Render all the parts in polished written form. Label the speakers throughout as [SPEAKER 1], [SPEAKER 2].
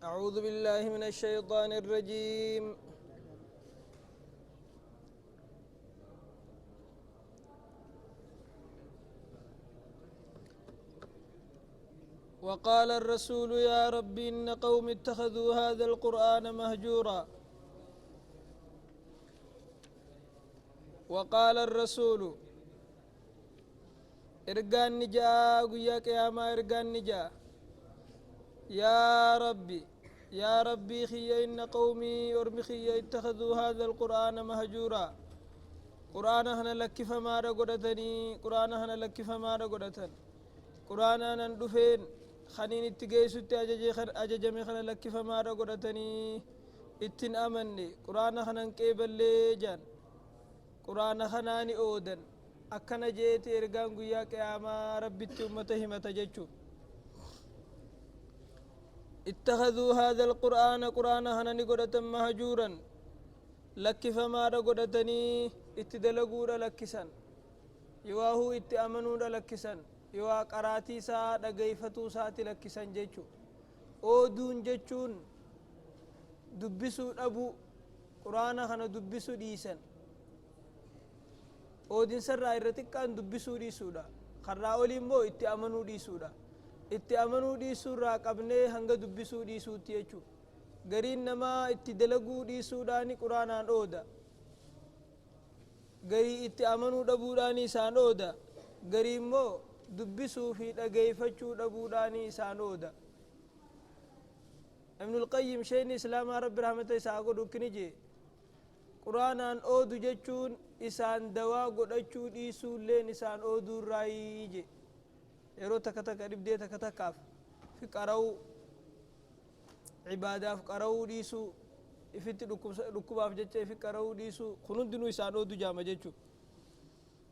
[SPEAKER 1] أعوذ بالله من الشيطان الرجيم. وقال الرسول يا رب إن قوم اتخذوا هذا القرآن مهجورا. وقال الرسول إرقان نجا قياك يا ما إرقان نجا يا ربي يا ربي خي إن قومي أرمي خي اتخذوا هذا القرآن مهجورا. قرآن هنا لك فما رقدتني قرآن هنا لك فما رقدتن قرآن هنا ندفين خنين اتقيسو أججمي خنا لك فما رقدتني اتن أمني قرآن هنا نكيبل ليجان قرآن خناني أودن أكنا جيت إرقان قياك يا ما ربي أمته متججو. اتخذوا هذا القرآن قرآن هنا نقرة مهجورا لك فما رقدتني اتدلقور لكسن يواهو اتأمنون لكسن يوا قراتي سا دقيفتو ساتي لكسن جيچو أودون جيچون دبسو أبو قرآن هنا دبسو ديسن أودين سر رأيرتك أن دبسو ديسو دا خرّاولي مو اتأمنوا ديسو دا اتأمنوا ديسو را قبنه هنگا دبسو ديسو تيچو غرين نما اتدلقو ديسو داني قرآن أودا غري اتأمنوا دبوداني سان أودا غري مو دبسو في دقيفتشو دبوداني سان أودا. ابن القيم شين إسلام رب رحمته ساقو دوكنيجي قرآن أودو جيچون إسان دوا قدچو ديسو لين إسان أودو رايجي يرو تكتك ربدي تكتكاف في قرأو عبادة في قرأو ديسو إفتي ركوباف جيچي في قرأو ديسو خنون دنو إسان أودو جامع جيچو.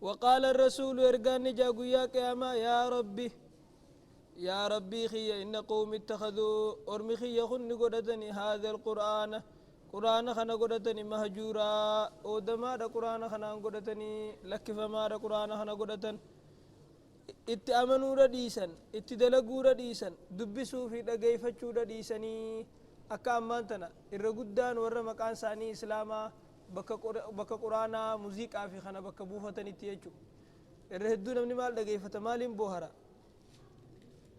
[SPEAKER 1] وقال الرسول إرقان جاقو يا قياما يا ربي خي إن قوم اتخذوا أرمي خي خن قدتني هذا القرآن قرآن خنا قدتني مهجورا ودما دا قرآن خنا قدتني لك فما دا قرآن خنا قدتن اتأمنوا رديسا اتدلقوا رديسا دبسوا في دقيفتشوا رديسني أكا أمانتنا الرقودان ورى مكان ساني إسلاما بكا قرانا موزيكا في خنا بكا بوفتني تيجو الرهدو نمني مال دقيفة مالين بوهرا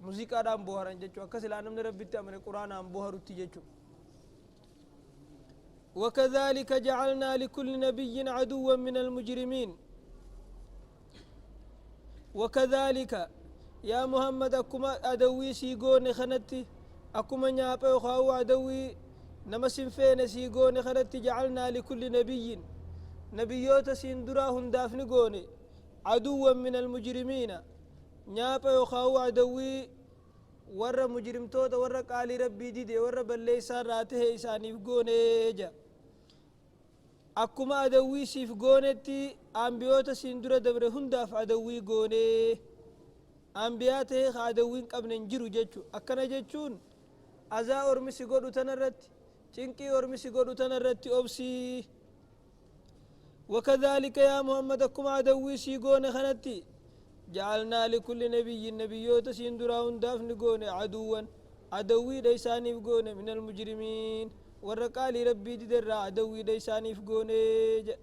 [SPEAKER 1] موزيكا دام بوهرا جيجو أكا سلا نمني ربي تأمن قرانا بوهرو تيجو. وكذلك جعلنا لكل نبي عدوا من المجرمين. وكذلك يا محمد أكما أدوي سيقون خنتي أكما نيابا وخاو أدوي نمسن فين سيقون خنتي جعلنا لكل نبي نبيوت سندراهم دافن قوني عدوا من المجرمين نيابا وخاو أدوي ور مجرم توت ور قالي ربي ديدي ور بليسان راته إساني فقوني جا أكما أدوي سيف قونتي أنبيوت سندرا دبر هنداف أدوي قوني أنبياته خادوين قبل نجرو جيچو أكنا جيچون أزا أرمسي قدو تنرت چنكي أرمسي قدو تنرت أبسي. وكذلك يا محمد أكما أدوي سيقون خنتي جعلنا لكل نبي نبيوت سندرا هنداف نقوني عدوا أدوي ديساني فقوني من المجرمين ورقالي ربي ددر عدوي ديساني فقوني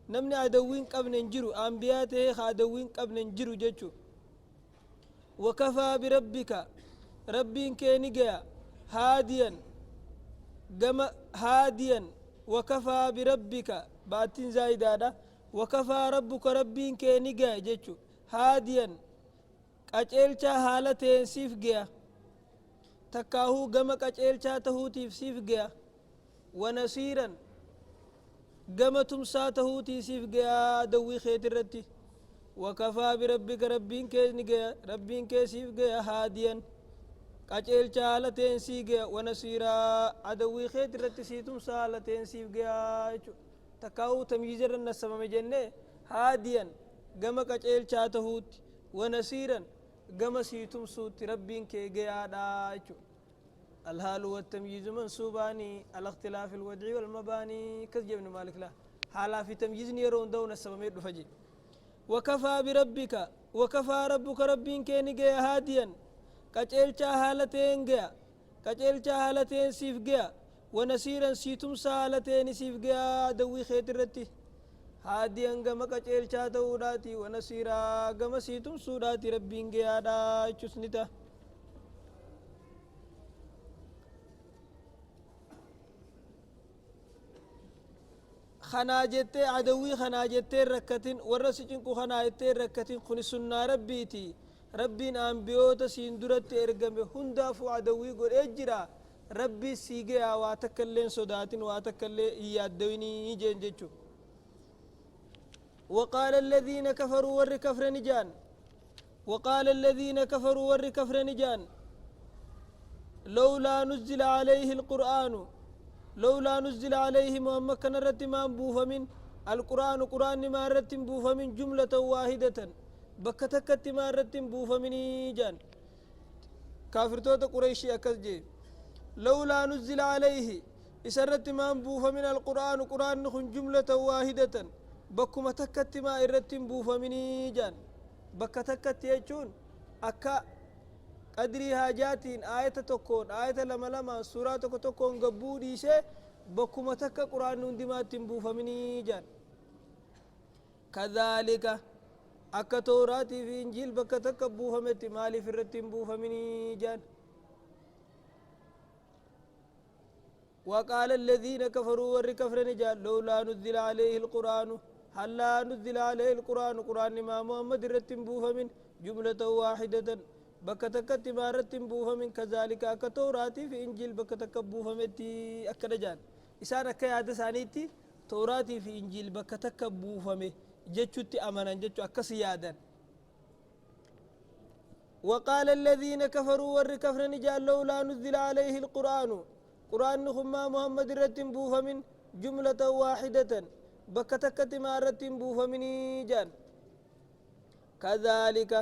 [SPEAKER 1] نمني عدوين قبل نجرو أنبياته خادوين قبل نجرو جيچو. وكفى بربك ربي كينيجا هاديا هاديا وكفى بربك باتين زايدادا وكفى ربك ربي كينيجا جيچو هاديا قچلچا حالتين سيف گيا تكاهو گما قچلچا تهوتي سيف گيا ونصيرا گما تمساته تيسيف گيا دوي خيترتي. وكفى بربك ربين كينيجا ربين كيسيف گيا هاديا قچل چالتين سي گيا ونصيرا عدوي خيترتي سيتم سالتين سيف گيا تكاو تمييزر النسمه جنة هاديا گما قچل چاتهوت ونصيرا گما سيتم سوت ربين كي گيا داچو. الهال والتمييز منصوباني على اختلاف الوضع والمباني كذب ابن مالك لا حالا في تمييز يرون دون السبمير دفجي. وكفى بربك وكفى ربك ربين كيني هاديا قچلچا حالتين گيا قجلتا هالتين سيفقيا ونسيرا سيتم سالتين سيفقيا دوي خيت الرتي هادي انقم قجلتا دوراتي ونسيرا قم سيتم سوراتي ربين قيادا چسنتا خناجتي عدوي خناجتي ركتين ورسجن كو خناجتي ركتين خني سنة ربيتي ربين أنبيوت سيندرت إرقم هندافو عدوي قول إجرا ربي سيجي واتكلين صداتين واتكلين يادويني جنجتشو وقال الذين كفروا ور كفر نجان وقال الذين كفروا ور كفر نجان لولا نزل عليه القرآن لولا نزل عليه محمد كان رتمان بوفمن القرآن قرآن ما رتم بوفمن جملة واحدة بكتكت ما رتم بوفمن جان كافر توتا قريشي أكذجي لولا نزل عليه إسرت ما بوفمن القرآن قرآن نخن جملة واحدة بكما تكت ما رتم بوفمن جان بكتكت يجون أكا قدري حاجاتين آية تكون آية لما سورة تكون قبودي شيء بكما تكا قرآن ندمات تنبوفا مني جان كذلك أكا توراتي في إنجيل بكا تكا بوفا متي مالي في الرتين بوفا مني جان وقال الذين كفروا ور كفر نجان لولا نزل عليه القرآن هلا نزل عليه القرآن قرآن ما محمد الرتين بوفا من جملة واحدة بكتكت مارت بوها من كذلك أكتوراتي في إنجيل بكتك بوها متي أكرجان إسان أكا ياد سانيتي توراتي في إنجيل بكتك بوها مي جتشتي أمانا جتشو أكا سيادا وقال الذين كفروا ور كفر نجال لولا نزل عليه القرآن قرآن خما محمد رتم بوها من جملة واحدة بكتكت مارت بوها من جان كذلك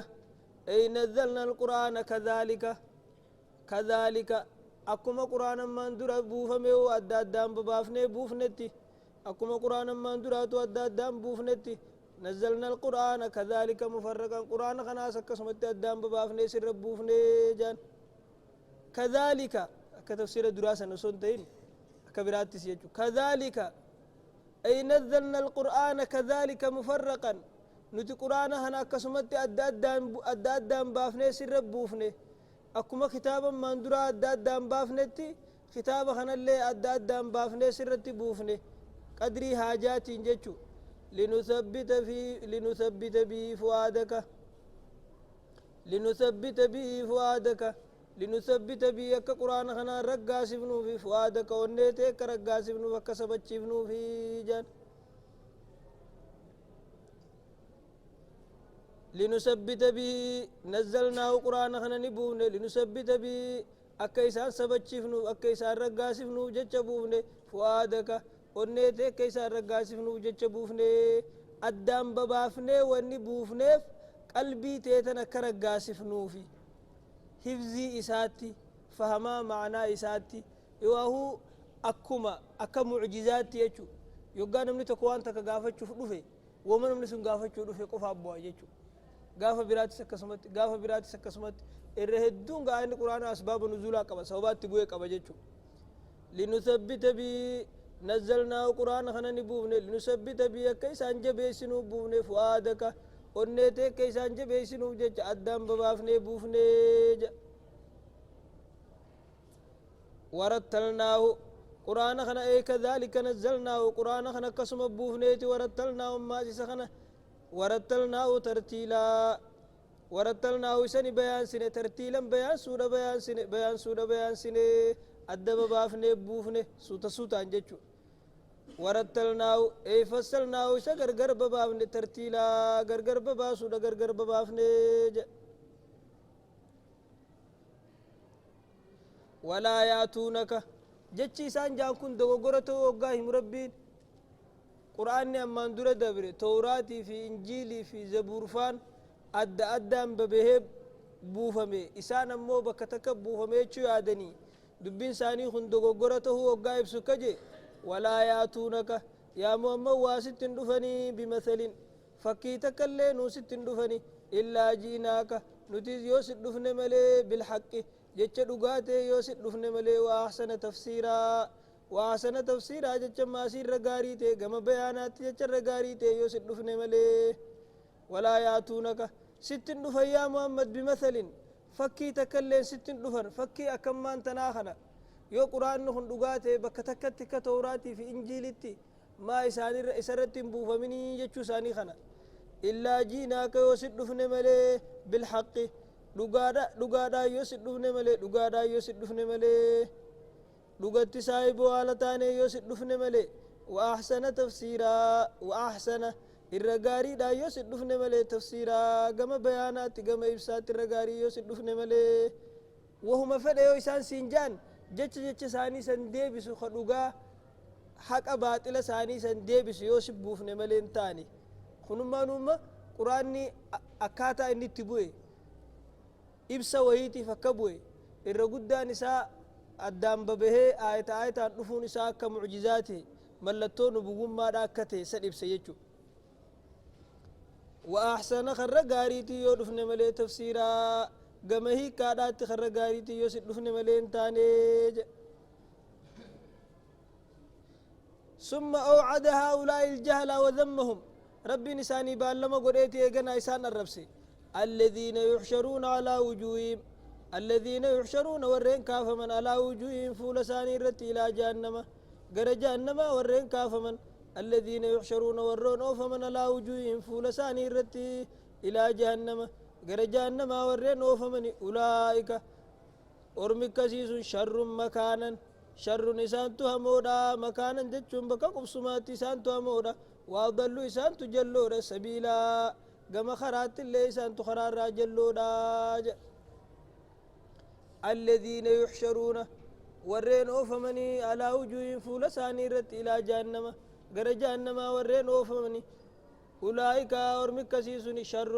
[SPEAKER 1] أي نزلنا القرآن كذلك أكما قرآن من درا بوفمه وأدادام ببافنه بوفنتي أكما قرآن من درا تو أدادام بوفنتي نزلنا القرآن كذلك مفرقا قرآن خناس كسمت أدام ببافنه سر بوفنه جان كذلك كتفسير دراسة نسونتين كبرات سيجو كذلك أي نزلنا القرآن كذلك مفرقا نتي قرآن هنا كسمت أدادان بافنه سر بوفنه أكما كتابا مندرا أدادان بافنتي كتابا هنا اللي أدادان بافنه سرت بوفنه قدري حاجات جتشو لنثبت به فؤادك لنثبت به يك قرآن هنا رقاسفنو في فؤادك ونيتك رقاسفنو وكسبتشفنو في جان لنثبت به نزلناه قرآن خنا نبوفنه لنثبت به أكيسان سبتشفنو أكيسان رقاسفنو جتشبوفنه فؤادك ونيته كيسان رقاسفنو جتشبوفنه أدام ببافنه ونبوفنه قلبي تيتنا كرقاسفنو في حفظي إساتي فهما معنى إساتي يوهو أكما أكا معجزات يجو يوغا نمني تكوان تكا غافتشو فلوفي ومن نمني سن غافتشو فلوفي قفا أبوا يجو غافة براتي سكسمت الرهدون غاين القرآن أسباب نزولا قبا سوابات تبوي قبا جيشو لنثبت بي نزلنا القرآن خنا نبوفني لنثبت بي كيس أنجبيسنو بوفني فؤادك ونيتي كيس أنجبيسنو جيش أدام ببافني بوفني ورتلناه قرآن خنا أي كذلك نزلناه قرآن خنا قسم بوفنيتي ورتلناه ما سخنا ورتلناه ترتيلا ورتلناه سني بيان سنة ترتيلا بيان سورة بيان سنة أدب بافني بوفني سوتا انجتشو ورتلناه اي فصلناه سغرغر بافني ترتيلا غرغر بابا سورة غرغر بافني ولا ياتونك جتشي سان جانكون دوغورتو وغاهم ربين قرآن أمان دورة دبري توراتي في إنجيلي في زبور فان أدام ببهب بوفمي إسان أمو بكتك بوفمي چو يادني دبين ساني خندقو قرته وقائب سكجي ولا ياتونك يا محمد واسط دفني بمثل فكيتك اللي نوسط دفني إلا جيناك نتيز يوسط دفن ملي بالحق جتش دقاتي يوسف دفن ملي وأحسن تفسيرا وأحسن تفسيرا جتش ما سير رقاريتي كما بيانات جتش رقاريتي يوسف دفن ملي ولا يأتونك ست دفن يا محمد بمثل فكي تكلين ست دفن فكي أكمان تناخنا يو قرآن نخن دقاتي بكتكت كتوراتي في إنجيلتي ما إساني إسرت بوفمني جتشو ساني خنا إلا جيناك يوسف دفن ملي بالحق دقادا يوسف دفن ملي دقادا يوسف دفن ملي دقاتي سايبو على تاني يوسف دفن ملي وأحسن تفسيرا وأحسن الرقاري دا يوسف دفن ملي تفسيرا قم بيانات قم إبسات الرقاري يوسف دفن ملي وهم فدأيو إسان سينجان جتش ساني سن ديبسو خدوغا حق باطل ساني سن ديبسو يوسف بوفن ملين تاني خنما نوما قرآني أكاتا إني تبوي إبسا وهيتي فكبوي الرقودة نساء الدام ببهي آية نفو نساء كمعجزاتي ملتو نبوغم ما راكتي سن إبسا يجو وأحسن خرقاريتي يودفن ملي تفسيرا قمهي كادات خرقاريتي يوسف دفن ملين تانيج ثم أوعد هؤلاء الجهل وذمهم ربي نساني بالما قريتي يقنا إسان الربسي الذين يحشرون على وجوههم الذين يحشرون ورين كافمن على وجوههم فولساني رتي إلى جهنم قر جهنم ورين كافمن الذين يحشرون ورون أوفمن على وجوههم فولساني رتي إلى جهنم قر جهنم ورين أوفمن أولئك أرمك سيس شر مكانا شر نسان تهمودا مكانا جتشم بك قبسمات إسان تهمودا وأضلوا إسان تجلودا سبيلا قم خرات اللي إسان تخرار جلودا الذين يحشرون ورين أوفمني على وجوههم فولساني رت إلى جهنم قر جهنم ورين أوفمني أولئك أرمك سيس شر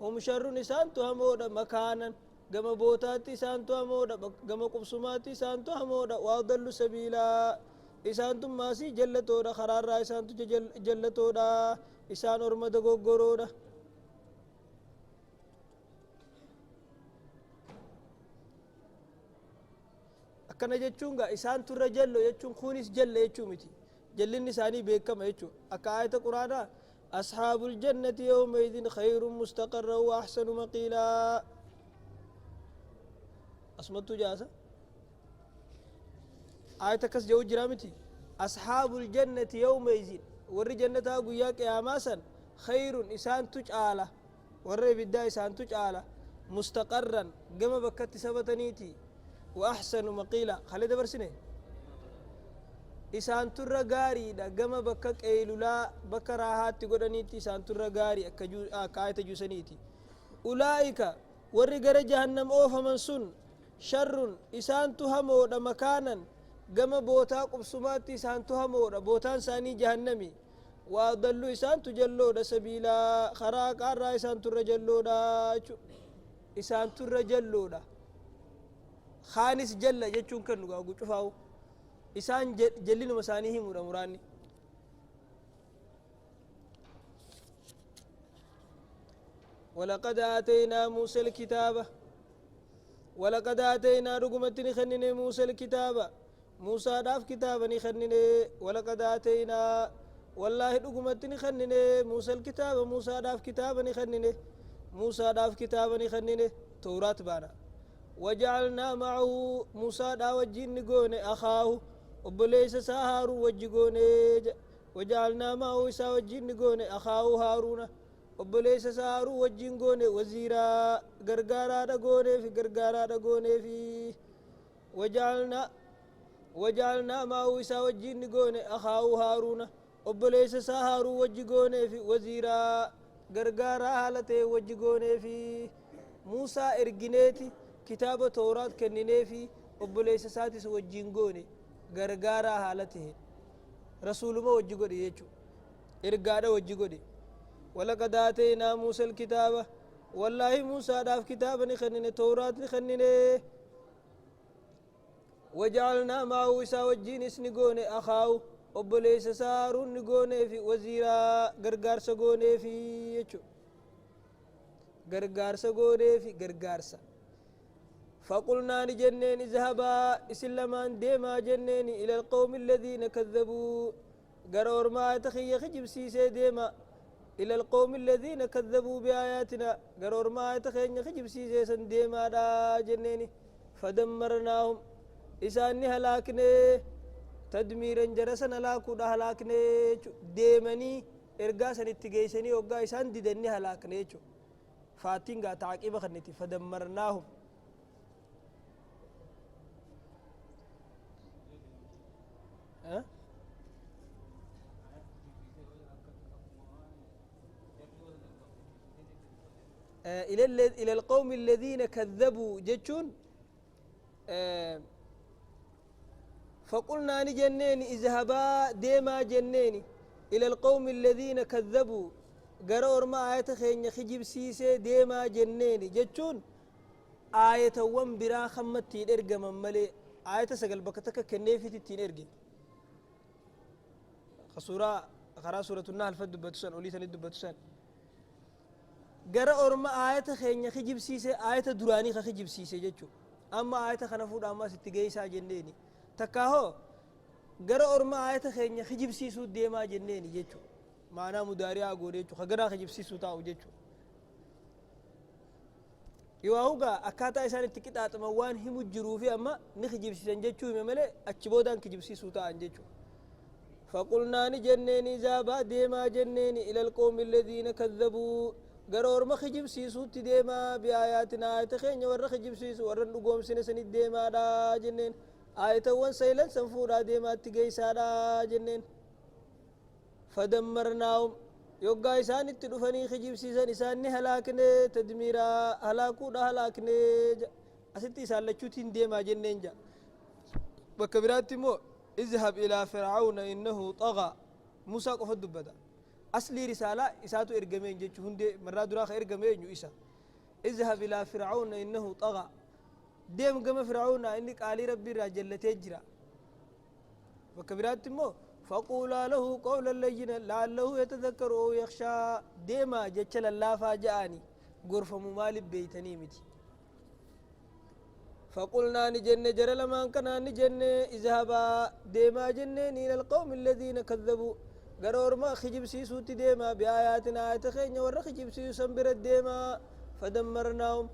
[SPEAKER 1] هم شر نسان تهمودا مكانا قم بوتاتي سانتو همودا قم قبسماتي سانتو همودا وأضلوا سبيلا إسانتم ماسي جلتودا خرار را إسانتو جلتودا إسان أرمد غوغورودا أكنا جتشونغا إسانتو رجلو جتشون خونيس جل جتشومتي جلين نساني بيكما جتشو أكا آية قرآن أصحاب الجنة يومئذ خير مستقرا وأحسن مقيلا أسمتو جاسا آية كس جو جرامتي أصحاب الجنة يومئذ ور جنة قياك يا ماسا خير إسان تجعاله ور بدا إسان تجعاله مستقرا قم بكت سبتنيتي وأحسن مقيلا خالد برسنه إسان ترى غاري دا قم بكك إيلولا بكراهات تقولنيتي إسان ترى غاري كاية جوسنيتي أولئك ور جهنم أوف من سن شر إسان تهمودا مكانا قم بوتا قبسماتي إسان تهمودا بوتان ساني جهنمي وأضلوا إسان تجلودا سبيلا خراق عرى إسان ترجلودا إسان ترجلودا خانس جل جتشون كنو قاقو شفاو إسان جلين مسانيهم مراني ولقد آتينا موسى الكتابة ولقد آتينا رقمتني خنني موسى الكتابة موسى داف كتابا خنني ولقد آتينا والله رقمتني خنني موسى الكتابة موسى داف كتابا خنني موسى داف كتابا خنني توراة بانا وجعلنا معه موسى دا وجين نقوني أخاه وبليس ساهارو وجقوني وجعلنا معه إسا وجين نقوني أخاه هارون وبليس ساهارو وجين قوني وزيرا غرغارا دا قوني في غرغارا دا قوني في وجعلنا معه إسا وجين نقوني أخاه هارون وبليس ساهارو وجقوني في وزيرا غرغارا حالته وجقوني في موسى إرقنيتي كتاب توراة كنني في وبليس ساتس وجينغوني غرغارا حالته رسول ما وجغودي يچو ارغادا وجغودي ولقد آتينا موسى الكتاب والله موسى داف كتابا خنني توراة خنني وجعلنا معه إسا وجين اسنغوني أخاو وبليس سارون نغوني في وزيرا غرغارسا غوني في يچو غرغارسا غوني في غرغارسا فقلنا نجنين اذهبا اسلمان ديما جنين الى القوم الذين كذبوا قرور ما تخي خجب سيسي ديما الى القوم الذين كذبوا باياتنا قرور ما تخي خجب سيسي سن ديما دا جنين فدمرناهم اساني هلاكني تدميرا جرسنا هلاكو دا هلاكني ديمني ارغاسن اتجيسني وقا اسان ددني هلاكني فاتنغا تعقيب خنتي فدمرناهم إلى القوم الذين كذبوا جتون فقلنا نجنين اذهبا ديما جنين إلى القوم الذين كذبوا قرور ما آية خيني خجب سيسي ديما جنين جتون آية وانبرا خمتي الارقى من ملي آية سقل بكتك كنيفي تتين ارقى خسورة خرا سورة النحل فدبتسان أوليتني دبتسان قرأ أورما آية خيني خجب سيسي آية دراني خجب سيسي جتشو أما آية خنفود أما ستجيسا جنيني تكاهو قرأ أورما آية خيني خجب سيسو ديما جنيني جتشو معنا مداريا قوليتشو خقرا خجب سيسو تاو جتشو يواهوغا أكاتا إسان التكتات موان هم الجروفي أما نخجب سيسان جتشو مملي أتشبودان خجب سيسو تاو جتشو فقلنا نجنين زابا ديما جنين إلى القوم الذين كذبوا قرور ما خجب سيسو ديما بآياتنا آية خين ورا خجب سيسو ورا نقوم سنة ديما دا جنين آية وان سيلا سنفورا ديما تقيسا دا جنين فدمرناهم يوغا إسان التلفني خجب سيسان إساني هلاكني تدميرا هلاكو دا هلاكني أستي إسان لچوتين ديما جنين جا بكبرات مو اذهب إلى فرعون إنه طغى موسى قفد دبدا أصلي رسالة إساتو إرقمين جيتش هندي مرة دراخ إرقمين يو إسا اذهب إلى فرعون إنه طغى ديم قم فرعون إنك آلي ربي راجل تجرى وكبرات مو فقولا له قولا لينا لعله يتذكر أو يخشى ديما جتشل الله فاجأني غرف ممالب بيتني متي فقلنا نجن جرى لما كنا نجن اذهبا ديما جنين إلى القوم الذين كذبوا قرور ما خجب سيسو ديما بآياتنا آيات خين ورا خجب سيسو سنبر الديما فدمرناهم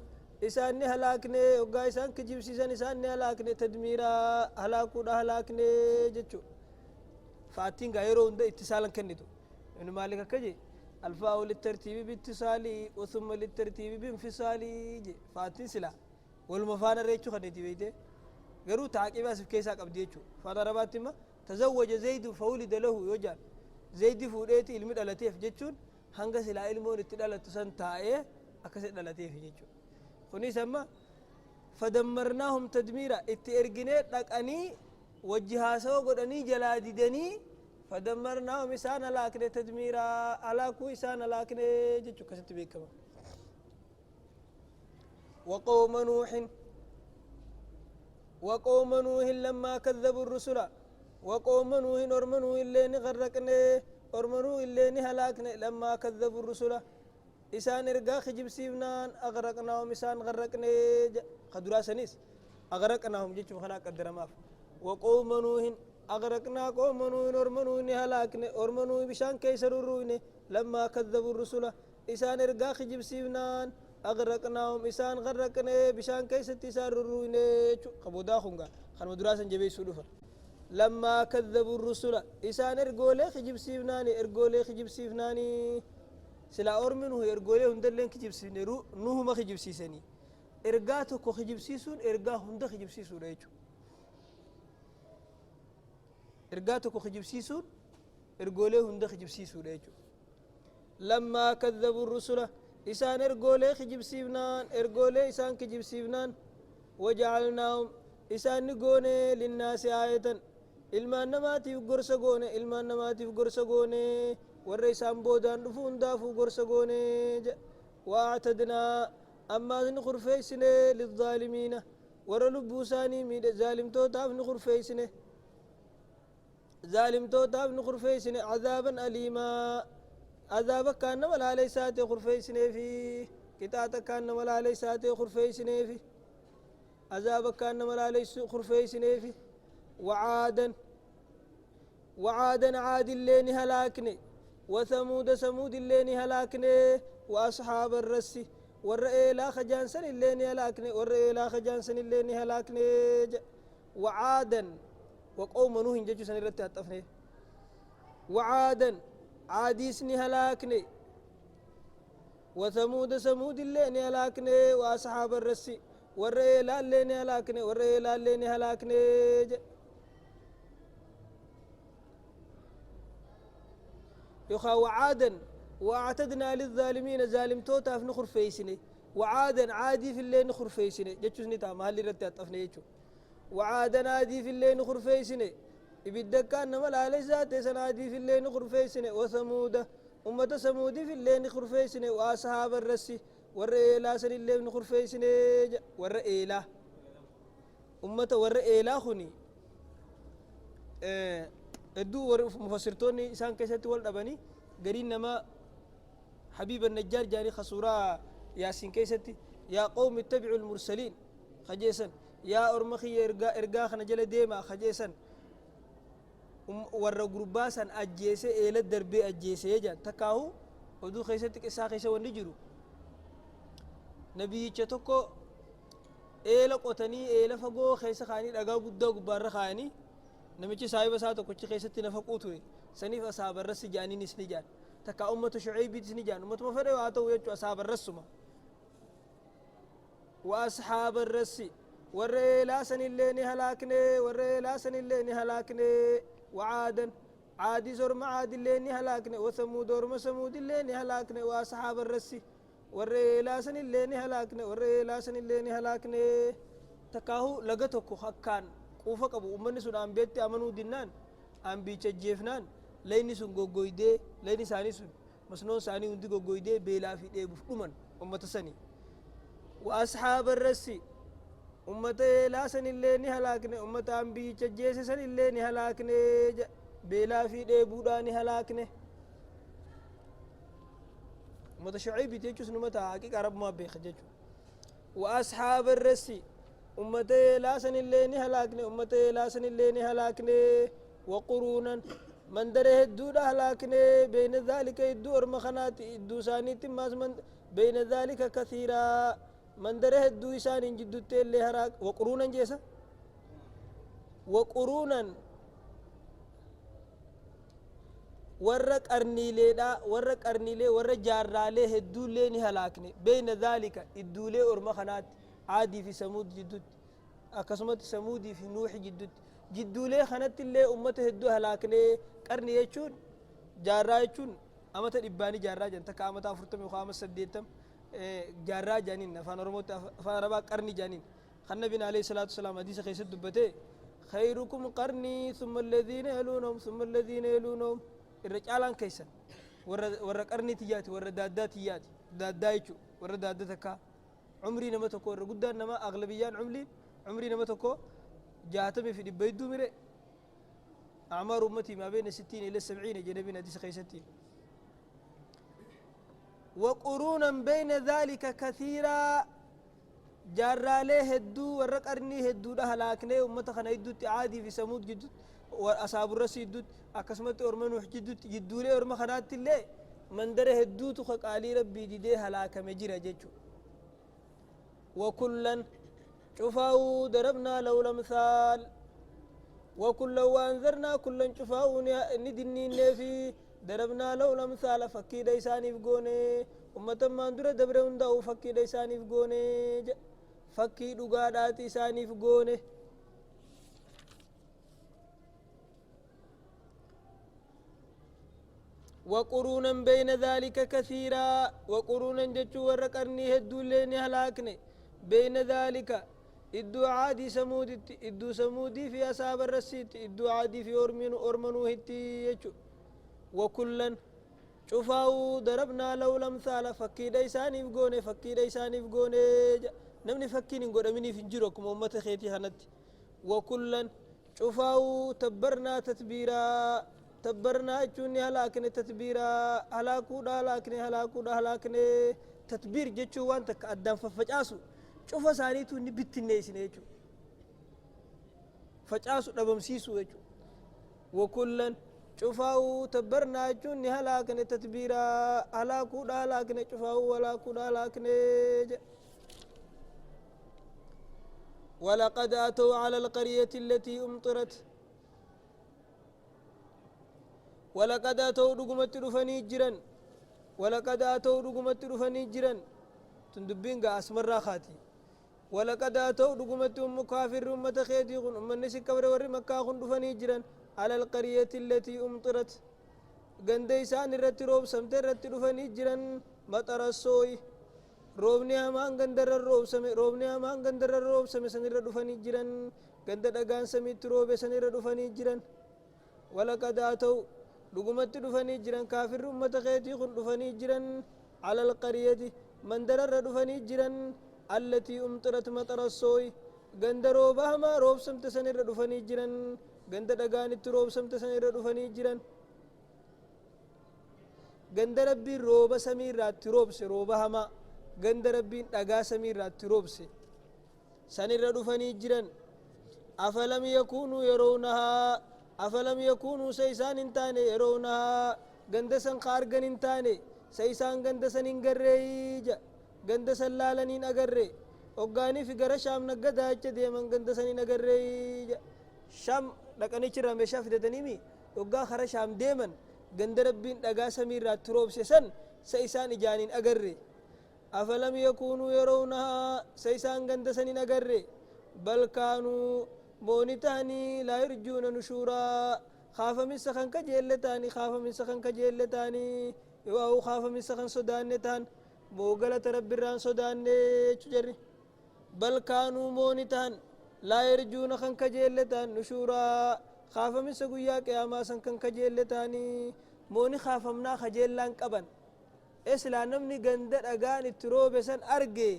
[SPEAKER 1] إساني هلاكني وقا إسان كجب سيسان إساني هلاكني تدميرا هلاكو دا هلاكني جتشو فاتين غيرو هند اتصالا كنتو إنه مالك كجي الفاء للترتيب باتصالي وثم للترتيب بانفصالي فاتين سلا والمفانا ريتشو خديتي بيته غيرو تعقيبا سف كيسا قبديچو فانا رباتما تزوج زيد فولد له يوجان زيد فوديتي علم دلتيف جچون هانغا سلا علمون تدلت سنتايه اكس دلتيف جچو خني سما فدمرناهم تدميرا اتيرغني دقني وجها سو غدني جلاديدني فدمرناهم إسان لاكن تدميرا على كو إسان لاكن جچو كسنت بيكما وقوم نوح لما كذبوا الرسل وقوم نوح ورم نوح اللي نغرقنا ورم نوح اللي نهلاكنا لما كذبوا الرسل إسان إرقا خجب سيبنان أغرقناهم إسان غرقنا خدرا سنيس أغرقناهم جيش مخنا قدر ماف وقوم نوح أغرقنا قوم نوح ورم نوح نهلاكنا ورم نوح بشان كيسر الروين لما كذبوا الرسل إسان إرقا خجب سيبنان أغرقناهم إسان غرقنا بشان كيست إسان الروين خبودا خنغا خان مدراسا جبي سلوفا لما كذبوا الرسل إسان إرقولي خجب سيفناني إرقولي خجب سيفناني سلا أورمنه إرقولي هندلين خجب سيفني نوه ما خجب سيساني إرقاتو كو خجب سيسون إرقا هند خجب سيسون ريچو إرقاتو كو خجب سيسون إرقولي هند خجب سيسون ريچو لما كذبوا الرسل إسان إرقولي خجب سيفنان إرقولي إسان خجب سيفنان وجعلناهم إسان نقوني للناس آية إلمان نماتي قرص قوني إلمان نماتي قرص قوني والرئيسان بودان رفون دافو قرص قوني واعتدنا أما نخر فيسني للظالمين ورلبو ساني ميد ظالم توتاف نخر فيسني ظالم توتاف نخر فيسني عذابا أليما عذابك كان ولا ليسات خرفي سنيفي كتاتك كان ولا ليسات خرفي سنيفي عذاب كان ملالي خرفيسني في وعادا وعادا عاد اللين هلاكني وثمود ثمود اللين هلاكني وأصحاب الرس والرئي لا خجانسن اللين هلاكني والرئي لا خجانسن اللين هلاكني وعادا وقوم نوح جيجو سنرتي هتفني وعادا عاديسني هلاكني وثمود ثمود اللين هلاكني وأصحاب الرس والرئي لا اللين هلاكني والرئي لا اللين هلاكني يخا وعادا واعتدنا للظالمين ظالم توتا في نخر فيسني وعادا عادي في الليل نخر فيسني جتشني تام هل رتي اطفني يجو وعادا عادي في الليل نخر فيسني يبدك كان مال على ذات سنادي في الليل نخر فيسني وثمود أمة ثمود في الليل نخر فيسني وأصحاب الرس والرئيلا سن الليل نخر فيسني والرئيلا أمة والرئيلا خني ادو مفسرتوني سان كيستي والدبني قرين نما حبيب النجار جاني خسورا ياسين كيستي يا قوم اتبعوا المرسلين خجيسا يا أرمخي إرقا خنجل ديما خجيسا ورا قرباسا أجيسي إلى الدربي أجيسي يجان تكاهو ودو خيستي كسا خيسا ونجرو نبي يتشتوكو إلى قطني إلى فقو خيسا خاني لغا قدا قبار خاني نمشي سايبا ساتو كوتشي خيستي نفقوتو سنيف أصحاب الرس جاني نسني جان تكا أمة شعيب تسني جان أمة مفرد واتو يجو أصحاب الرسما وأصحاب الرس والرئيلا سن الليني هلاكني والرئيلا سن الليني هلاكني وعادا عادي زرم عادي الليني هلاكني وثمود ورم ثمود الليني هلاكني وأصحاب الرس والرئيلا سن الليني هلاكني والرئيلا سن الليني هلاكني تكاهو لغتوكو حكان quufa qabu ummanni sun ambeetti amanuu dinnaan ambicha jeefnaan layni sun goggoydee layni isaanii sun masnoon isaanii hundi goggoydee beelaa fi dheebuuf dhuman ummata sanii wa ashaaba arrassi ummata eelaa san illee ni halaakne ummata ambicha jeese san illee ni halaakne beelaa fi dheebuudhaa ni halaakne ummata shucaybiiti jechuus numata haqiqa arabmaa beeka jechu wa ashaaba arrassi أمتي لا سن اللي هلاكني أمتي لا سن اللي هلاكني وقرونا من دره الدود هلاكني بين ذلك الدور مخنات الدوساني تماس من بين ذلك كثيرا من دره الدوسان جدت اللي هلاك وقرونا جيسا وقرونا ورق أرنيلي دا ورق أرنيلي ورق جارالي هدولي هلاكني بين ذلك الدولي أرمخنات عادي في ثمود جدد أكسمت ثمودي في نوح جدد جدولي خنت اللي أمته هدو هلاكني قرني يجون جارا يجون أمت الإباني جارا جن تكا أمت أفرتم وخامس سديتم جارا جانين فانرموت فانربا قرني جانين خن بنا عليه الصلاة والسلام حديث خيس دبته خيركم قرني ثم الذين يلونهم ثم الذين يلونهم الرجال كيسا ور قرني تياتي ور دادات تياتي دادايچو ور دادتكا عمري نما تكو قدام نما أغلبيان عمري نما تكو جاتمي في دبيدو مري أعمار أمتي ما بين 60 إلى 70 جنبنا دي سقي 60 وقرونا بين ذلك كثيرا جارا له هدو ورقرني هدو ده هلاكني أمتا خنا يدو عادي في ثمود جدد وأصحاب الرس جدد أقسمت أرمن وحجدد جدو له أرم خنات الله من دره هدو تخك علي ربي دي هلاك مجرى جيتشو وكلا شفاو ضربنا له الأمثال وكلا وانذرنا كلا شفاو ندنين في ضربنا له الأمثال فكي ديساني فقوني أمة ما اندر دبرون داو فكي ديساني فقوني فكي دقاداتي ساني فقوني وقرونا بين ذلك كثيرا وقرونا جتشو ورقرني هدو اللي هلاكني بين ذلك إدو عادي سمود إدو سمودي في أصحاب الرسيت إدو عادي في أرمنو هتي يجو وكلا شفاو ضربنا له الأمثال فكي ديساني فقوني فكي ديساني فقوني نمني فكي نقول أمني في جروكم أمة خيتي هنت وكلا شفاو تبرنا تتبيرا تبرنا جوني هلاكني تتبيرا هلاكو دا هلاكني هلاكو دا هلاكني تتبير جتشو وانتك أدام ففجاسو cufa isaaniitu inni bittinneessine jechuudha facaasu dhabamsiisu jechuudha wakullan cufaa'uu tabbarnaa jechuun ni halaakne tatbiiraa halaakuudha halaakne cufaa'uu halaakuudha halaakne jedha ولقد أتوا على القرية التي أمطرت ولقد أتوا رقمت رفني جرا ولقد أتوا رقمت رفني جرا تندبين أسمر راخاتي ولقد أتوا رقمت أم كافر أمة خيدي أم النسي كبر ور مكة رفني جرا على القرية التي أمطرت غنديسان الرت روب سمت الرت رفني جرا مطر السوي روبني همان غندر الروب سمي روبني همان غندر الروب سمي سنير دفني جيران غند دغان سمي تروب سنير دفني جيران ولقد اتوا دغمت دفني جيران كافر امه خيتي خن دفني جيران على القريه من درر دفني جيران التي امطرت مطر السوي غند روبا ما روب سمت سنير دفني جيران غند دغان تروب سمت سنير دفني جيران غند ربي روب سمير رات روب سروبا هما غند ربين دغا سمير رات روبسه سنير دفني جيران افلم يكونوا يرونها افلم يكونوا سيسان انتاني يرونها غند سن خارغن انتاني سيسان غند سن انغريج غند سلالنين اغري اوغاني في غرا شام نغداچ ديمن غند سن نغريج شام دقني چرا مشا فدتنيمي اوغا خرا شام ديمن غند ربين دغا سمير رات روبسه سن سيسان جانين اغري أفلم يكونوا يرونها سيسان غند سنين أغري بل كانوا مونتاني لا يرجون نشورا خاف من سخن كجيلتاني خاف من سخن كجيلتاني أو خاف من سخن سودانتان موغلة رب الران سودان جري بل كانوا مونتان لا يرجون خن كجيلتان نشورا خاف من سقويا قياما سن كجيلتاني موني خافمنا خجيلان قبن اسلا نمني غند دغان تروبه سن ارغي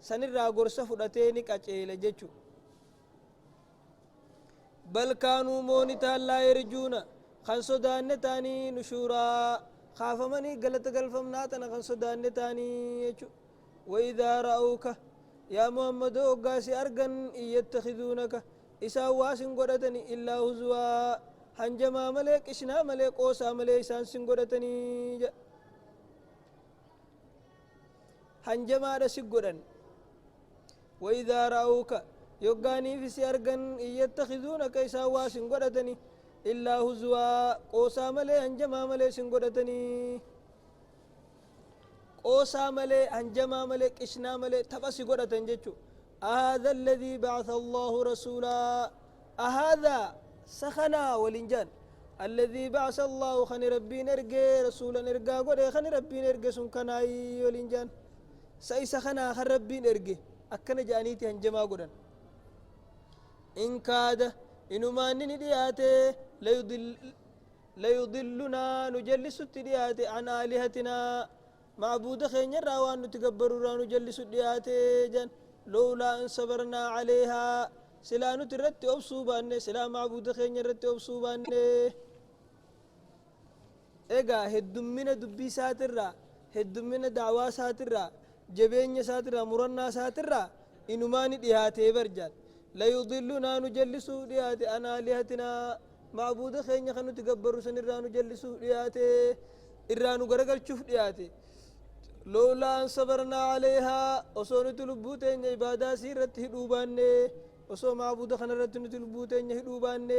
[SPEAKER 1] سنرا غورسا فدتيني قچيله جچو بل كانوا مونتا لا يرجون خنسو دانتاني نشورا خافمني غلط غلفمنا تن خنسو دانتاني يچو واذا راوك يا محمد اوغاسي ارغن يتخذونك اساواسن غدتني الا هزوا هنجما ملك اشنا ملك اوسا ملك سان سن غدتني هنجما رسيغودن واذا راوك يوغاني في سيرغن يتخذونك يساوا سنغدتني الا هزوا قوسا ملي هنجما ملي سنغدتني قوسا ملي هنجما ملي قشنا ملي تبسي غدتن جچو هذا الذي بعث الله رسولا هذا سخنا ولنجان الذي بعث الله خن ربي نرجع رسولا نرجع غد خن ربي نرجع سنكناي ولنجان سايسا خنا خربي نرجع أكن جانيتي هنجما غدن إن كاد إنو ما ندياته ليضلنا نجلس التدياته عن آلهتنا معبود خين راوان نتكبروا نجلس التدياته جن لولا أن صبرنا عليها سلا نترت أبصوبان سلا معبود خين رت أبصوبان إيجا هدمنا دبي ساترا هدمنا دعوة ساترا جبين ساترا مرنا ساترا إنو ما ندياته برجال لا يضلنا نجلسوا ديات أنا آلهتنا معبود خين خنو تقبروا سنرا نجلسوا ديات إرانو غرقل شوف ديات لولا أن صبرنا عليها وصونة لبوتين عبادة سيرت هدوبان وصو معبود خنرت نتلبوتين هدوبان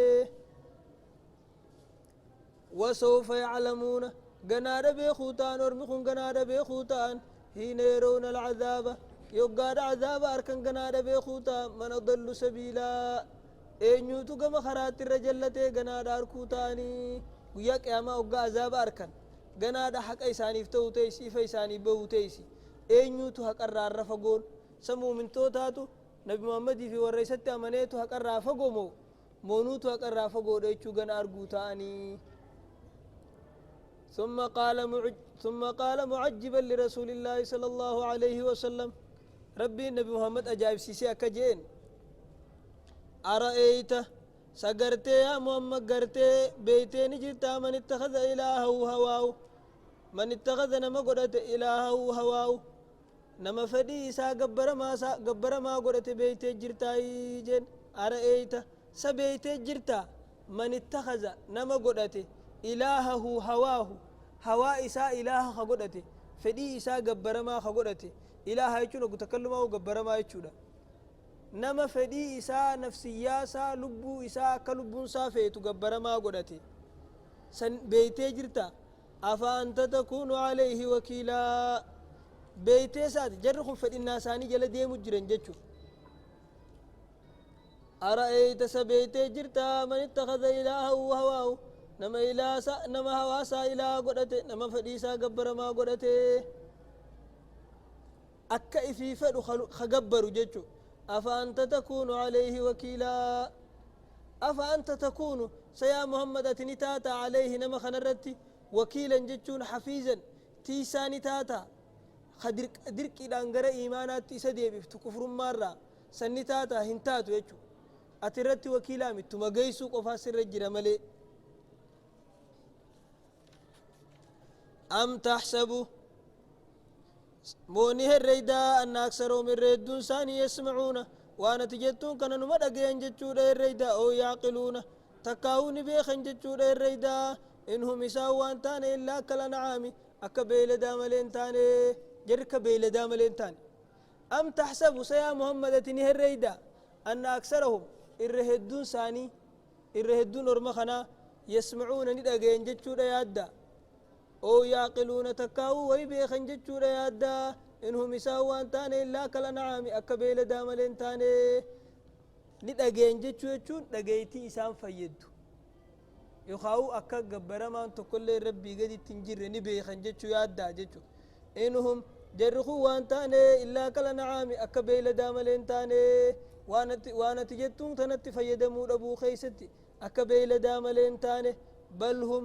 [SPEAKER 1] وسوف يعلمون غنار بيخوتان ورمخون غنار بيخوتان حين يرون العذاب يوغاد عذاب أركن غناد بيخوتا من أضل سبيلا أينيوتو غم خرات الرجلتي غناد أركوتاني ويا قياما وغا عذاب أركن غناد حق إساني فتوتيسي فإساني بوتيسي أينيوتو حق الرافقون سمو من توتاتو نبي محمد في ورئيسة أمانيتو حق الرافقو مونوتو حق الرافقو ديشو غن أركوتاني ثم قال معجبا لرسول الله صلى الله عليه وسلم ربي النبي محمد أجاب سيسي أكجين أرأيت سقرتي يا محمد قرتي بيتين جرتا من اتخذ إلهه هواه من اتخذ نما قدت إلهه هواه نما فدي إسا قبر ما قرأت بيت جرتاي جن أرأيت سبيت جرتا من اتخذ نما قرأت إلهه هواه هوا إسا إله قرأت فدي إسا قبر ما قرأت إله يجون تكلم أو قبر ما يجون نما فدي إسا نفسيا سا لبو إسا كلبون سافيت قبر ما قرأت سن بيت جرتا أفأنت تكون عليه وكيلا بيتي سات جرخم فإن ساني جل ديمو جرن جتشو أرأيت سبيتي جرتا من اتخذ إلهه وهواه نما إله سا نما هوا سا إله قدته نما فديسا قبر ما قدته أكا إفي فدو خقبر جتشو أفأنت تكون عليه وكيلا أفأنت تكون سيا محمد تنتاتا عليه نما خنرتي وكيلا جتشون حفيظا تيساني تاتا درك إلى أنجر إيمانات تسدي بفتو كفر مرة سنتاتا هنتاتو يجو أترتي وكيلا متو مجيسو قفاسر الرجل ملي أم تحسبوا مونيه الريدا أن أكثرهم الريدون ساني يسمعون وأنا تجتون كان نمد أجين جتشو الريدا أو يعقلون تكاون بيخن جتشو الريدا إنهم يساوان تاني إلا كلا نعامي أكبيل داملين تاني جرك بيل داملين تاني أم تحسب سيا محمد تنيه الريدا أن أكثرهم الرهدون ساني الرهدون ورمخنا يسمعون ندأجين جتشو يادا أو يعقلون تكاو ويبيخن جتشو يادا إنهم يساوان تاني إلا كلا نعامي أكبيل داملين تاني ندأجين جتشو يجون دقيتي إسان فيدو يخاو أكا قبرمان تقول ربي قد تنجر نبي خنجتشو يادا جتشو إنهم جرخوا وان تاني إلا كلا نعامي أكا بيل داملين تاني وانا تجتون تنت فيدمو أبو خيستي أكا بيل داملين تاني بل هم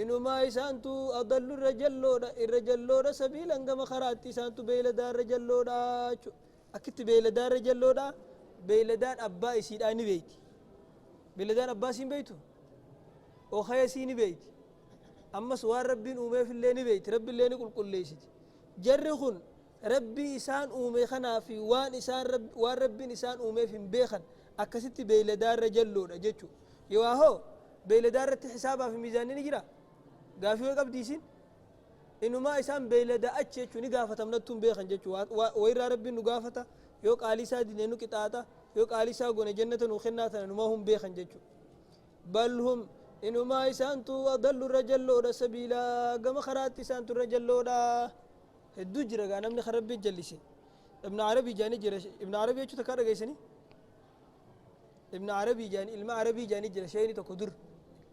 [SPEAKER 1] إنو ما إسانتو أضل الرجلودا سبيلا كما خراتي إسانتو بيل دار رجلودا أكت بيل دار رجلودا بيل دار أبا إسيد آني بيتي بيل دار أبا سين بيتو وخيسيني بيت أما سوار ربي أمي في الليل بيت ربي الليل يقول كل ليست جرخون ربي إسان أمي خنا في وان ربي إسان أمي في بيخن أكست بيلدار رجلون أجتشو يواهو بيلدار حسابها في ميزان نجرا قافي وقب ديسين إنه ما إسان بيلدا أجتشو نقافة منتم بيخن جتشو ويرى ربي نقافة يوك آلي سادي نينو كتاتا يوك آلي ساقون جنة وخناتا نما هم بيخن جتشو بل هم إنه ما إسانتو أضل الرجل لودا سبيلا قم خرات إسانتو الرجل لودا الدجرة قانا من خرب جلسي ابن عربي جاني جرى ابن عربي يجو تكارا قيسني ابن عربي جاني الماء عربي جاني جرى شيني تقدر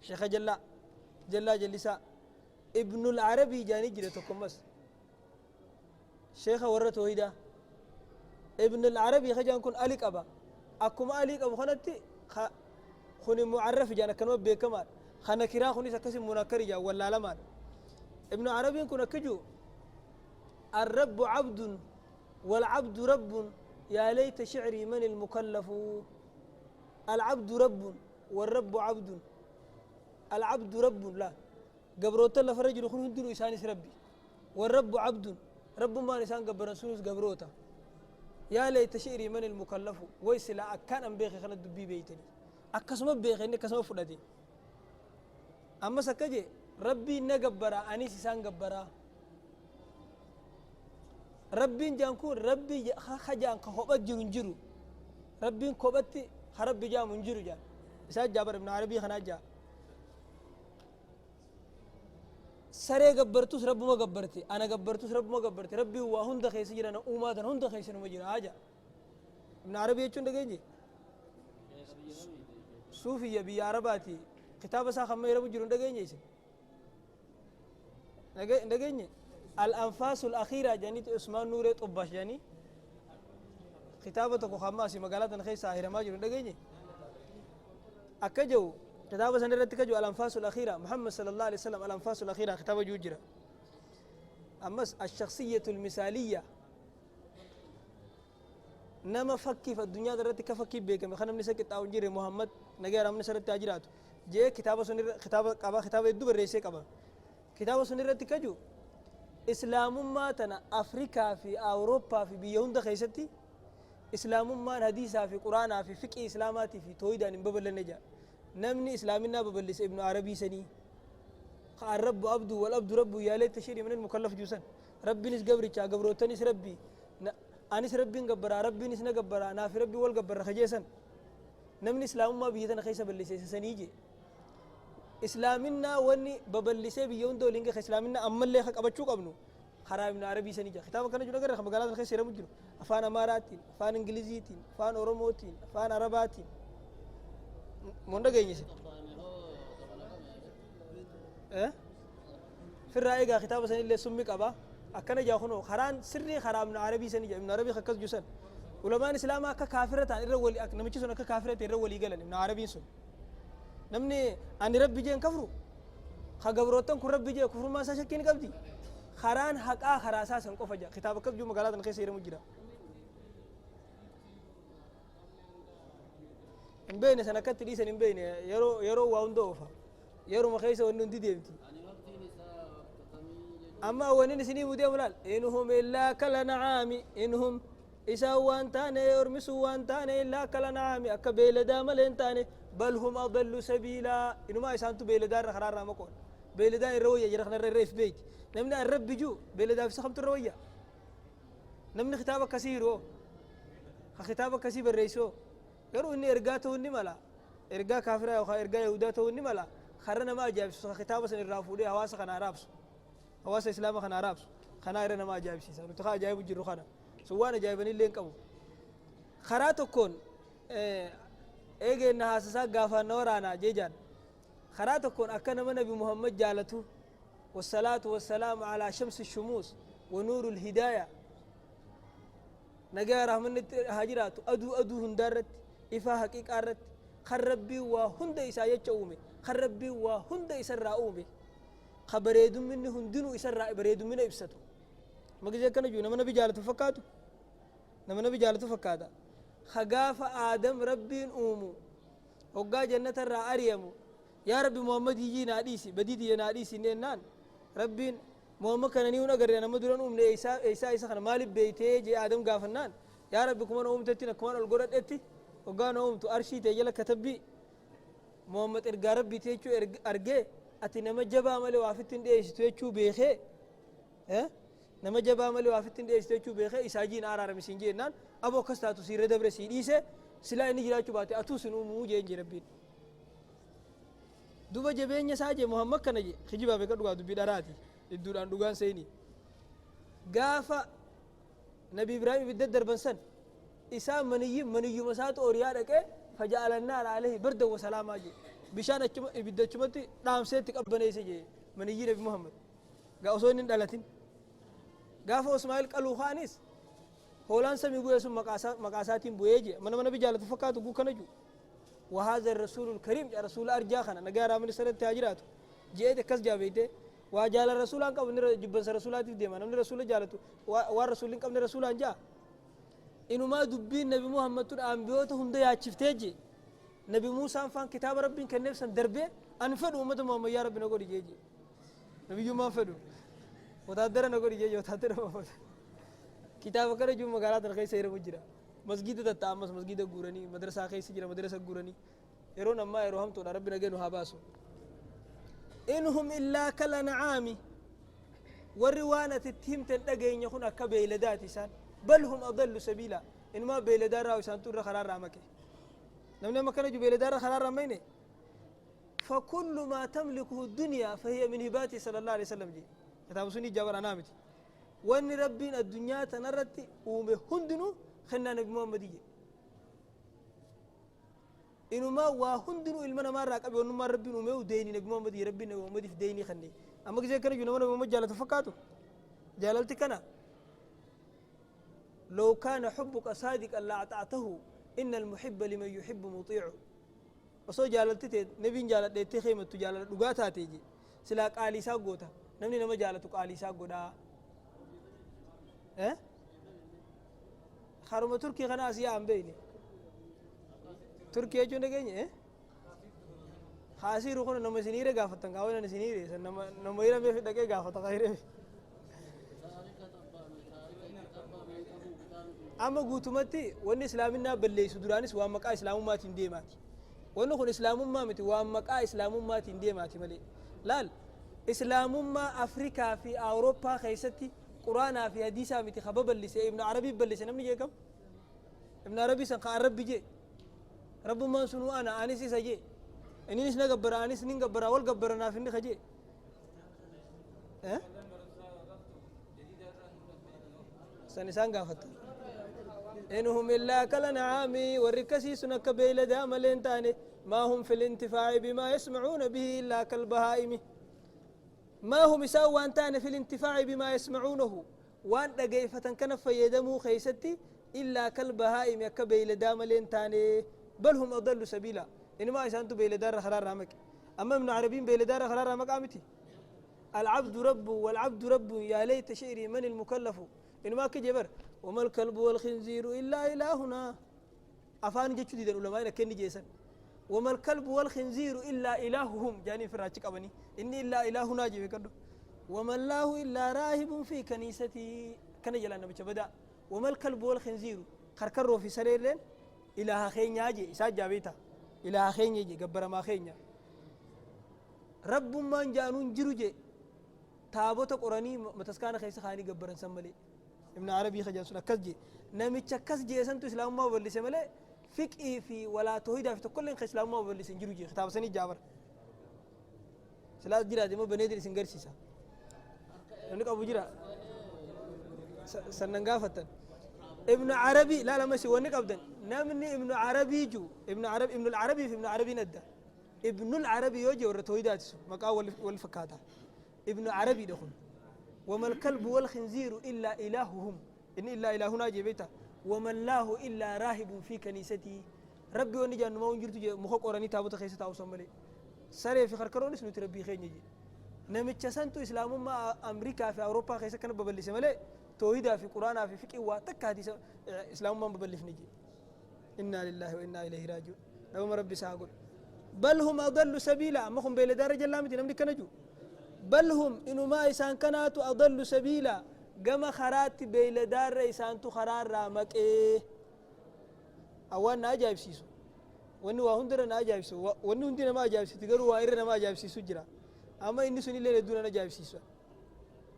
[SPEAKER 1] شيخ جلا جلسا ابن العربي جاني جرى تقمس شيخ ورته هيدا ابن العربي خجان كن أليك أبا أكما أليك أبو خنتي خوني معرف جانا كنوب بكمال خنا كرا خوني سكسي منكر جا ولا لمال ابن عربي كنا كجو الرب عبد والعبد رب يا ليت شعري من المكلف العبد رب والرب عبد العبد رب لا قبروت الله فرجل خون هندلو إسانيس ربي والرب عبد رب ما نسان قبر سونس قبروتا يا ليت شعري من المكلف ويسلا كان أم بيخي خلد دبي بيتني أكسم بيخي إنك كسم فلدي أما سكجي ربي نجبرا أنيس سان جبرا ربي جانكون ربي خجان كهوبت جرنجرو ربي كوبتي خربي جا منجرو جا إسحاق جابر ابن عربي خناجا سري جبرتوس رب ما جبرتي أنا جبرتوس رب ما جبرتي ربي هو هند خيسي جرنا أمات هند خيسي نمجرا حاجة ابن عربي يجون دقيقي صوفي يبي عرباتي كتاب سا خمي ربو جرون دقيقي دقيقي الأنفاس الأخيرة جانيت عثمان نوري طباش جاني كتابة خماسي مقالات خيسة آخر ما جرون دقيقي أكجو كتابة سنرد كجو الأنفاس الأخيرة محمد صلى الله عليه وسلم الأنفاس الأخيرة كتابة جوجرة أما الشخصية المثالية نما فكي في الدنيا درت كفكي بيك مخنا من سكت أو جيري محمد نجار من سرت تاجرات جه كتابة سنر كتابة يدو بريسة كبا كتابة سنرد كجو إسلام ما تنا أفريقيا في أوروبا في بيون دخيستي إسلام ما حديثا في قرآن في فقه إسلاماتي في تويدا نببل النجا نمني إسلامنا ببلس ابن عربي سني الرب عبده والعبد ربه يا ليت تشيري من المكلف جوسن ربي نس قبري تا قبروتني ربي أنس ربي قبرا ربي نس نقبرا أنا في ربي والقبر خجيسن نمني إسلام ما بيتنا خيسة بلس سنيجي إسلامنا وني ببلس بيون دولينج إسلامنا أما اللي خك أبتشوك أبنو خراب ابن عربي سنيجا خطابك كنا جونا غير خمقالات الخير سيرا مجرو أفان أماراتين أفان إنجليزيتين أفان أوروموتين أفان عرباتين موندا جينيسي في الرأي قا خطابة سنة اللي سمك أبا أكنا جاهونو خران سري خراب ابن عربي سنيجا ابن عربي خكز جوسن ولما إسلام ككافرة الرولي نمشي سنة ككافرة الرولي قالن ابن عربي سن نمني أن ربي جين كفرو خجبروتن كرب بيجي كفر ما ساشكين قبدي خران حقا خراسا سنكو فجا خطاب كب جو مقالات الخير سير مجرا إن بين سنة كتري سنة بين يرو واوندوفا يرو مخيسة ونندي ديمتي أما ونين سني ودي ملال إنهم إلا كالأنعام إنهم إساوان تاني يرمسوان تاني إلا كالأنعام أكبيل داملين تاني بل هم أضل سبيلا إنما إسانتو بيلدار خرار رامكون بيلدار الروية جرخنا الريف بيت نمنا الرب جو بيلدار في سخمت الروية نمنا خطابة كثيرو خطابة كثير الرئيسو يرو إني إرقاته النملا إرقا كافرة أو إرقا يهوداته النملا خرنا ما جابس خطابة سن الرافو دي هواسا خنا رابس هواسا إسلام خنا رابس خنا إرنا ما جابس نتخا جايب جرو خنا سوانا جايبني اللي انكمو خراتو كون إيجي نهاسسا غافا نورانا جيجان خراتو كون أكنا من نبي محمد جالتو والصلاة والسلام على شمس الشموس ونور الهداية نجا رحمن هاجرات أدو هندارت إفا حقيق أرت خربي وهند إسا يجأومي خربي وهند إسا رأومي خبريدو مني هندنو إسا رأي بريدو مني إبسطو مجزي كان جو نما نبي جالتو فكاتو نما نبي جالتو فكاتا خغاف آدم ربين أومو وقا جنة الرا أريمو يا ربي محمد يجي ناديسي بديدي ناديسي نينان ربين محمد كان نيون أقر أنا مدرون أمني إيسا خنا مالي بيتي جي آدم غافنان يا ربي كمان أم تتنا كمان القرد أتي وقا نوم تو أرشي تيجي لك كتبي محمد إرقا ربي تيجو أرقى أتي نما جبا مالي وافتن ديش تيجو بيخي نما جبا مالي وافتن ديش تيجو بيخي إساجين آرار مسنجي نان أبو كستاتو سير دبر سيديسه سلا إني جراتو باتي أتوسن أمو جين ربين دوبا جبينيا ساجي محمد كنجي خجيبا بك دوغا دوبي داراتي الدوران دوغان سيني غافا نبي إبراهيم بددر بنسن إسا مني مسات أوريادك فجعل النار عليه برد وسلام أجي بشان بدد شمتي نام سيتك أبني سجي مني نبي محمد غاوسون دالتين غافا اسماعيل قالو خانيس هولان سمي بويا سم مقاساتين بويجي من بيجالة فكاتو بو كنجو وهذا الرسول الكريم يا رسول أرجاخنا نجارا من سنة تاجرات جيت كز جابيته وجال الرسول أنك من جبن رسولات ديما من رسول جالته والرسول إنك من رسول أنجا إنه ما دبين نبي محمد أنبيوتهم ده يشفتيجي نبي موسى فان كتاب ربي كان نفسه دربه أنفد أمة محمد يا رب نقول يجي نبي يوم أنفدوا وتادر نقول يجي وتادر محمد كتاب كره جو مقالات الخير سير مجرا مسجد تتامس مسجد غورني مدرسة خير سجرا مدرسة غورني يرون أما يروهم تو ربنا جنو هاباسو إنهم إلا كالأنعام والروانة التهم تلقين يكون كبيلدات إنسان بل هم أضل سبيلا إنما بيلدار راو إنسان تور خرار رامك لما ما كانوا جو بيلدار خرار رامينه فكل ما تملكه الدنيا فهي من هباته صلى الله عليه وسلم جي كتاب سني جابر أنامتي وان ربنا الدنيا تنرتي ومهندنو خلنا نبي محمد يجي إنه ما وهندنو المنا ما راك أبي ونما ربنا وما وديني نبي محمد ربنا محمد في ديني خلني أما كذا كنا جونا من محمد جالت فكاتو جالت كنا لو كان حبك صادقا لأطعته إن المحب لمن يحب مطيع وصو جالت تيت نبي جالت ديت خيمة تجالت لغاتها تيجي سلاك آلي ساقوتا نمني نما جالتك آلي ساقودا خارما تركي خنا أسيا أم بيني تركي أجو نجيني خاسي روحنا نما سنيرة قافتن قاونا نسنيرة نما يرا بيفيد دقيقة قافت غيره أما قوتمتي وإن إسلامنا بلي سدرانس وامقا إسلام ما تنديماتي وإن خن إسلام ما متي وامقا إسلام ما تنديماتي ملي لا إسلام ما أفريقيا في أوروبا خيستي قرآن في حديثا متي خبب اللي سي ابن عربي بلي سنمني جيكم ابن عربي سنقا رب جي رب ما سنو أنا أنيسي سجي إني نسنا قبرا أنيس نين قبرا والقبرنا في خجي سنسان قافت إنهم إلا كالأنعام والركسي سنك بيل داملين تاني ما هم في الانتفاع بما يسمعون به إلا كالبهائم ما هم يساوان تاني في الانتفاع بما يسمعونه وان دقيفة كان فيدمو خيستي إلا كالبهائم يكبيل داملين تاني بل هم أضل سبيلا إنما يسانتو بيل دار خرار رامك أما من عربين بيل دار خرار رامك آمتي العبد رب والعبد رب يا ليت شعري من المكلف إنما كجبر وما الكلب والخنزير إلا إلهنا أفان جتشو دي العلماء كني جيسن وما الكلب والخنزير إلا إلههم جاني في راتشك أبني إني إلا إلهنا جيبه كدو وما الله إلا راهب في كنيستي كان جلانا بدا وما الكلب والخنزير خركروا في سريرين إله خينيا جي إساج جابيتا إله خينيا جي قبر ما خينيا رب من جانون جروجي تابوت قراني متسكان خيس خاني قبرن سملي ابن عربي خجل سنة كسجي نمي تشكس جيسان تو إسلام ما بولي سملي فقه في ولا توحيد في كل إسلام ما بولي سنجرو جي خطاب سني جابر سلاس جرا دي ما بنيدري سنجر سيسا نك أبو جرا سننقافتن ابن عربي لا لا ماشي ونك أبدن نمني ابن عربي جو ابن العربي في ابن عربي ندى ابن العربي يوجي ورتويدات مقا والفكاتا ابن عربي دخل وما الكلب والخنزير إلا إلههم إن إلا إلهنا جبيتا وما الله إلا راهب في كنيستي ربي ونجا نما ونجرت مخوك أوراني تابوت خيسة تاوسم ملي ساري في خركرون اسمه تربي خير نجي نمتشسنتو إسلام ما أمريكا في أوروبا خيسة كان ببلي سملي توحيدا في قرآن في فقه واتك هذه إسلام ما ببلي في نجي إنا لله وإنا إليه راجعون لهم ربي ساقول بل هم أضل سبيلا ما هم بين درجة لامتي نمدي كنجو بل هم إنو ما إسان كانت أضل سبيلا قم خرات بين دار إسان تو خرار رامك إيه أوان ناجايب سيسو وانو هندر ناجايب سيسو وانو هندر ما جايب سيسو تقروا وائرنا ما جايب سيسو جرا أما إني سني اللي دونا ناجايب سيسو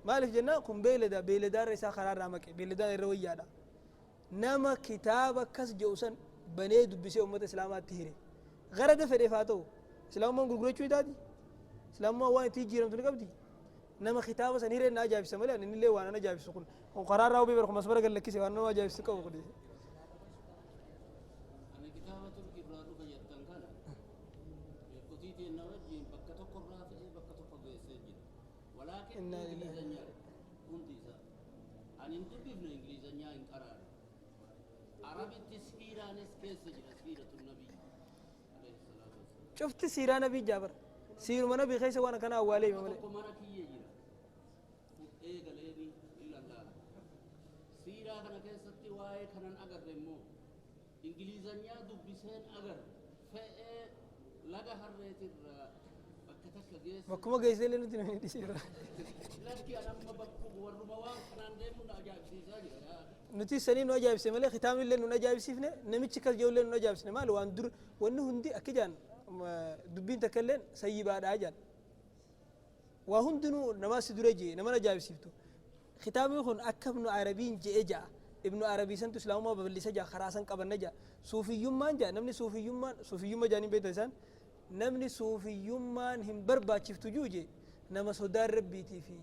[SPEAKER 1] مالف جنة قم بين دار إسان خرار رامك بين دار الروية دا نما كتاب كس جوسن بنيد بسي أمة إسلامات تهري غرد فريفاتو إسلام ما نقول شو دادي إسلام ما وين تيجي رم تنقبدي نما خطابة سنيرة ناجايب سملا نني وانا ناجايب سكون وقرار راو بيبر خمس مرة قال لك كيسي وانا ناجايب سكوا وقولي
[SPEAKER 2] أنا كتابة تركي برادو كجتان كلا كتيتي النوجين بكتو قرنا في بكتو قبل سجل ولكن إنجليزيا كنتيسا أن ينتبه في إنجليزيا إن قرار عربي تسكيرا نسكيس سجل سكيرة النبي عليه الصلاة والسلام
[SPEAKER 1] شفت سيرة نبي جابر سير من نبي خيسة وانا كنا أولي مملي سيرا كنا كيستي واي كنا أجر رمو إنجليزيا دبسين أجر فإيه لقى هرّيت بكتك جيس بكما جيس اللي نتني دي سيرا لكن أنا ما بكو ورموان كنا ندم نجايب سيساجي نتي سنين نجايب سملي ختام اللي نجايب سيفنا نمشي جول اللي نجايب سنة ماله واندر وانه هندي أكيدان دبين تكلن سيبا داجان وهندنو نماس درجي نما نجايب سيفتو ختام يخون أكبن عربين جئجا ابن عربي سنتو سلامه ببلسة جا خراسان قبل نجا صوفي يمان جا نمني صوفي يمان جاني بيت إنسان نمني صوفي يمان هم بربا شفتو جوجي نما صدار ربيتي في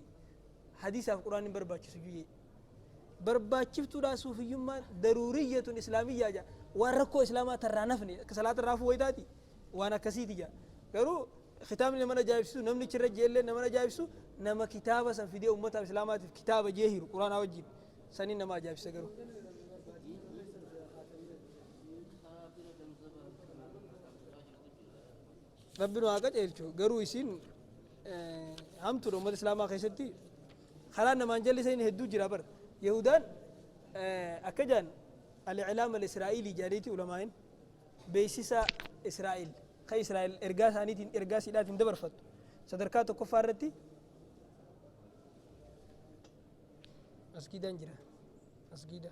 [SPEAKER 1] حديث القرآن بربا شفتو جوجي بربا شفتو دا صوفي يمان ضرورية إسلامية جا وركو إسلاما ترانفني كسلات الرافو ويداتي وانا كسيتي جا قالوا ختام لما نجايب سو نمني تشرج جيل نما نجايب سو نما كتابة سن في دي أمة الإسلامات في كتابة جاهر القرآن أوجب سنين نما جايب سجرو ربنا واقد إلشوا قالوا يسين هم ترى أمة الإسلام خيستي خلانا ما نجلس هين هدو جرابر يهودان أكجان الإعلام الإسرائيلي جاريتي علماء بيسيسا إسرائيل خي إسرائيل إرجاس هنيتين إرجاس إلى تندبر فت صدركات كفارتي أسكيدان جرا أسكيدا